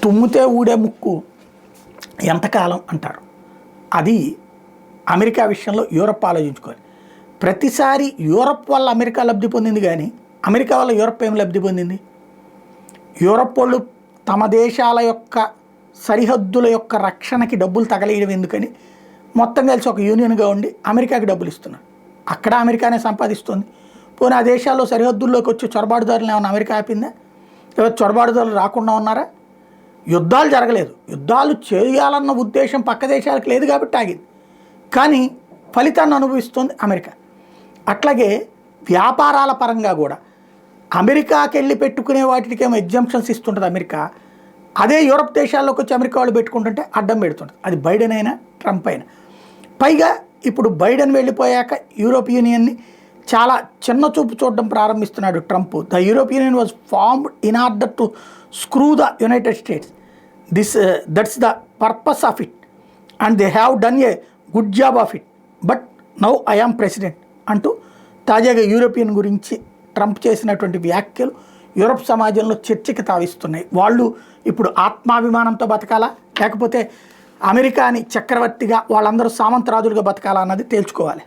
తుమ్మితే ఊడే ముక్కు ఎంతకాలం అంటారు. అది అమెరికా విషయంలో యూరప్ ఆలోచించుకోవాలి. ప్రతిసారి యూరప్ వల్ల అమెరికా లబ్ధి పొందింది, కానీ అమెరికా వల్ల యూరప్ ఏం లబ్ధి పొందింది? యూరప్ వాళ్ళు తమ దేశాల యొక్క సరిహద్దుల యొక్క రక్షణకి డబ్బులు తగలేయడం ఎందుకని మొత్తం కలిసి ఒక యూనియన్గా ఉండి అమెరికాకి డబ్బులు ఇస్తున్నారు. అక్కడ అమెరికానే సంపాదిస్తుంది. పోనీ ఆ దేశాల్లో సరిహద్దుల్లోకి వచ్చి చొరబాటుదారులు ఏమన్నా అమెరికా ఆపిందా? లేదా చొరబాటుదారులు రాకుండా ఉన్నారా? యుద్ధాలు జరగలేదు. యుద్ధాలు చేయాలన్న ఉద్దేశం పక్క దేశాలకు లేదు కాబట్టి ఆగింది. కానీ ఫలితాన్ని అనుభవిస్తుంది అమెరికా. అట్లాగే వ్యాపారాల పరంగా కూడా అమెరికాకి వెళ్ళి పెట్టుకునే వాటికేమో ఎగ్జంప్షన్స్ ఇస్తుంటుంది అమెరికా. అదే యూరప్ దేశాల్లోకి వచ్చి అమెరికా వాళ్ళు పెట్టుకుంటుంటే అడ్డం పెడుతుంటుంది. అది బైడెన్ అయినా ట్రంప్ అయినా. పైగా ఇప్పుడు బైడెన్ వెళ్ళిపోయాక యూరోప్ యూనియన్ని చాలా చిన్న చూపు చూడడం ప్రారంభిస్తున్నాడు Trump. The Europe union was formed in order to screw the United States. That's the purpose of it and they have done a good job of it, but now I am president అంటూ తాజాగా European గురించి Trump చేసినటువంటి వ్యాఖ్యలు Europe సమాజంలో చర్చకి తావిస్తున్నాయి. వాళ్ళు ఇప్పుడు ఆత్మాభిమానంతో బతకాలా, లేకపోతే అమెరికాని చక్రవర్తిగా వాళ్ళందరూ సామంతరాజులుగా బతకాలా అన్నది తేల్చుకోవాలి.